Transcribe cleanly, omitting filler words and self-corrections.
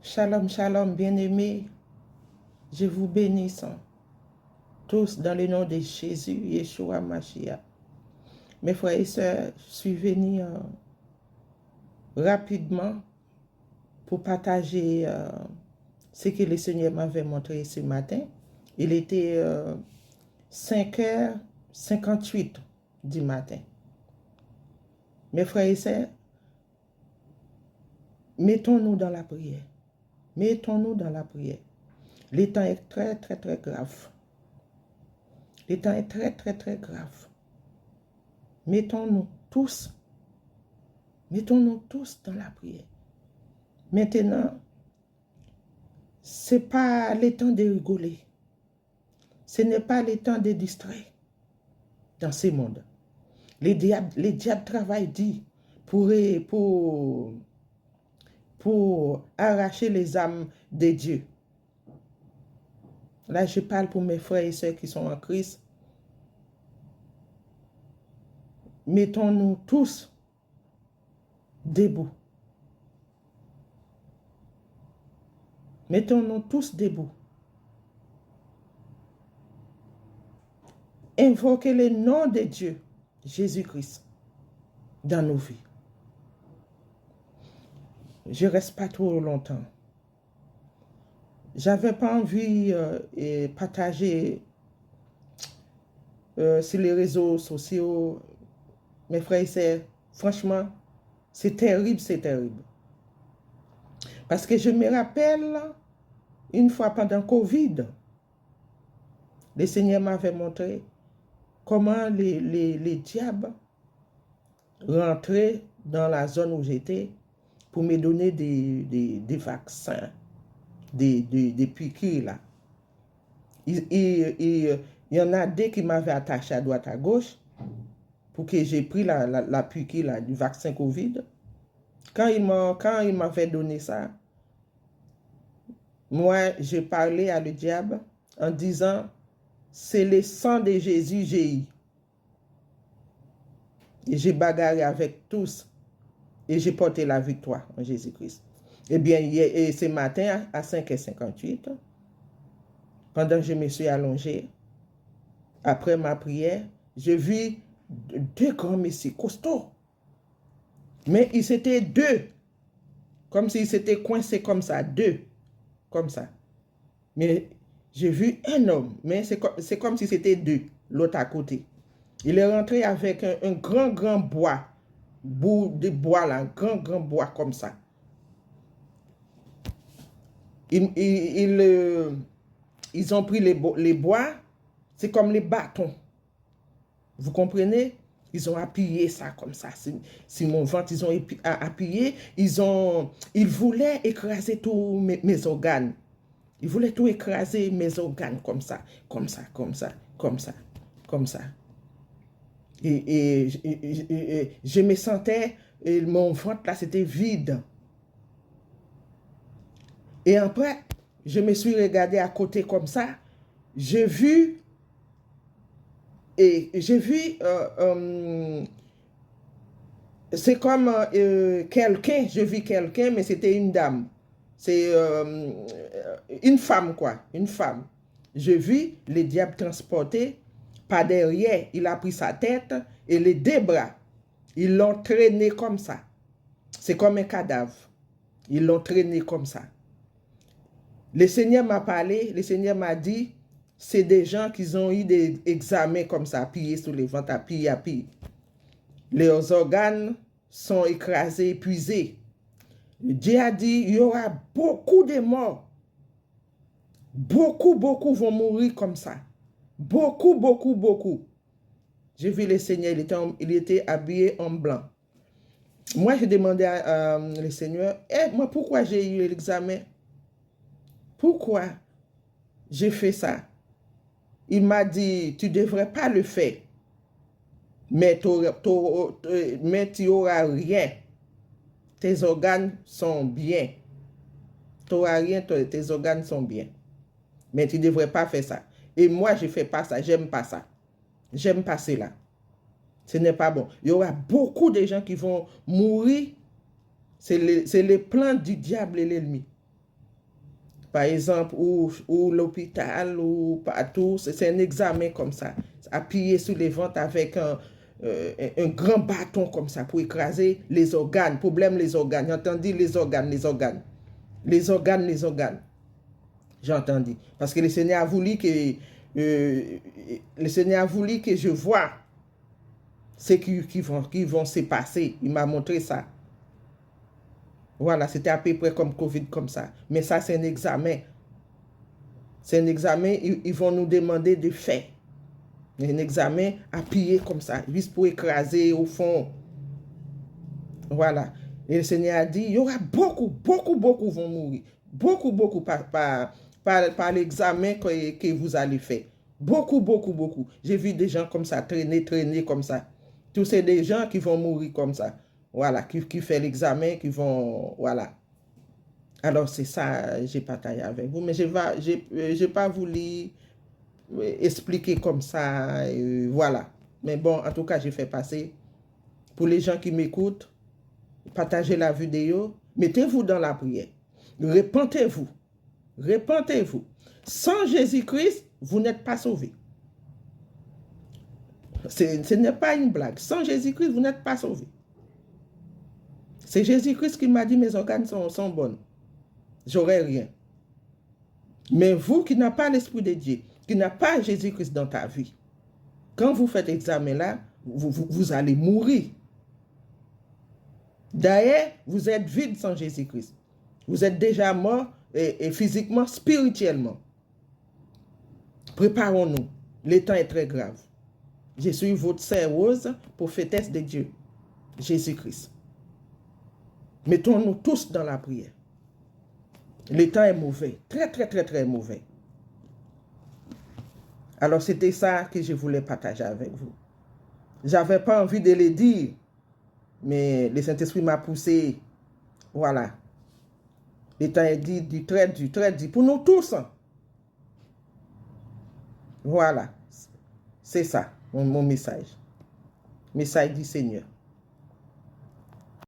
Shalom, shalom, bien-aimés. Je vous bénis tous dans le nom de Jésus, Yeshua Mashiach. Mes frères et sœurs, je suis venu rapidement pour partager ce que le Seigneur m'avait montré ce matin. Il était 5h58 du matin. Mes frères et sœurs, mettons-nous dans la prière. Mettons-nous dans la prière. Le temps est très, très, très grave. Le temps est très, très, très grave. Mettons-nous tous dans la prière. Maintenant, ce n'est pas le temps de rigoler. Ce n'est pas le temps de distraire dans ce monde. Les diables travaillent dit pour arracher les âmes de Dieu. Là, je parle pour mes frères et sœurs qui sont en Christ. Mettons-nous tous debout. Mettons-nous tous debout. Invoquez le nom de Dieu, Jésus-Christ, dans nos vies. Je ne reste pas trop longtemps. J'avais pas envie de partager sur les réseaux sociaux. Mes frères et sœurs, franchement, c'est terrible, c'est terrible. Parce que je me rappelle, une fois pendant Covid, le Seigneur m'avait montré comment les diables rentraient dans la zone où j'étais pour me donner des vaccins, des piqûres là. Il y en a des qui m'avaient attaché à droite à gauche pour que j'ai pris la piqûre là, du vaccin Covid. Quand il m'avait donné ça, moi, j'ai parlé à le diable en disant, c'est le sang de Jésus, j'ai eu. Et j'ai bagarré avec tous. Et j'ai porté la victoire en Jésus-Christ. Eh bien, ce matin, à 5h58, pendant que je me suis allongé, après ma prière, j'ai vu deux grands messieurs costauds. Mais ils étaient deux. Comme s'ils s'étaient coincés comme ça, deux. Comme ça. Mais j'ai vu un homme, mais c'est comme si c'était deux, l'autre à côté. Il est rentré avec un grand bois, bout de bois là, un grand bois comme ça. Ils ont pris les bois, c'est comme les bâtons. Vous comprenez? Ils ont appuyé ça comme ça, sur mon ventre, ils ont appuyé, ils voulaient écraser tous mes organes. Ils voulaient tout écraser mes organes comme ça, comme ça, comme ça, comme ça, comme ça. Et je me sentais, mon ventre là, c'était vide. Et après, je me suis regardé à côté comme ça. J'ai vu, c'est comme quelqu'un, je vis quelqu'un, mais c'était une dame. C'est une femme, quoi, une femme. Je vis le diable transporté par derrière. Il a pris sa tête et les deux bras. Ils l'ont traîné comme ça. C'est comme un cadavre. Ils l'ont traîné comme ça. Le Seigneur m'a parlé, le Seigneur m'a dit, c'est des gens qui ont eu des examens comme ça, appuyés sur les ventres, appuyés. Leurs organes sont écrasés, épuisés. Dieu a dit, il y aura beaucoup de morts. Beaucoup vont mourir comme ça. Beaucoup. J'ai vu le Seigneur, il était habillé en blanc. Moi, j'ai demandé à le Seigneur, moi, pourquoi j'ai eu l'examen? Pourquoi j'ai fait ça? Il m'a dit, tu ne devrais pas le faire. Mais tu n'auras rien. Tes organes sont bien. Tu n'auras rien, tes organes sont bien. Mais tu ne devrais pas faire ça. Et moi, je ne fais pas ça. J'aime pas ça. J'aime pas cela. Ce n'est pas bon. Il y aura beaucoup de gens qui vont mourir. C'est le plan du diable et l'ennemi. Par exemple, ou l'hôpital, ou partout, c'est un examen comme ça. Appuyé sur les ventres avec un grand bâton comme ça pour écraser les organes. Problème, les organes. J'ai entendu les organes, les organes. Les organes, les organes. J'ai entendu. Parce que le Seigneur a voulu que, le Seigneur a voulu que je vois ce qui vont se passer. Il m'a montré ça. Voilà, c'était à peu près comme Covid, comme ça. Mais ça, c'est un examen. C'est un examen, ils vont nous demander de faire. Un examen appuyé comme ça, juste pour écraser au fond. Voilà. Et le Seigneur a dit, il y aura beaucoup vont mourir. Beaucoup par l'examen que vous allez faire. Beaucoup. J'ai vu des gens comme ça, traîner comme ça. Tous c'est des gens qui vont mourir comme ça. Voilà, qui fait l'examen, qui vont, voilà. Alors c'est ça, j'ai partagé avec vous, mais j'ai pas voulu expliquer comme ça, voilà. Mais bon, en tout cas, j'ai fait passer. Pour les gens qui m'écoutent, partagez la vidéo, mettez-vous dans la prière. Repentez-vous. Repentez-vous. Sans Jésus-Christ, vous n'êtes pas sauvés. Ce n'est pas une blague. Sans Jésus-Christ, vous n'êtes pas sauvés. C'est Jésus-Christ qui m'a dit mes organes sont bonnes. J'aurai rien. Mais vous qui n'avez pas l'Esprit de Dieu, qui n'a pas Jésus-Christ dans ta vie, quand vous faites l'examen là, vous allez mourir. D'ailleurs, vous êtes vide sans Jésus-Christ. Vous êtes déjà mort et physiquement, spirituellement. Préparons-nous. Le temps est très grave. Je suis votre sœur Rose, prophétesse de Dieu, Jésus-Christ. Mettons-nous tous dans la prière. Le temps est mauvais, très mauvais. Alors c'était ça que je voulais partager avec vous. J'avais pas envie de le dire, mais le Saint-Esprit m'a poussé. Voilà. Le temps est dit très dur pour nous tous. Voilà. C'est ça, mon message. Message du Seigneur.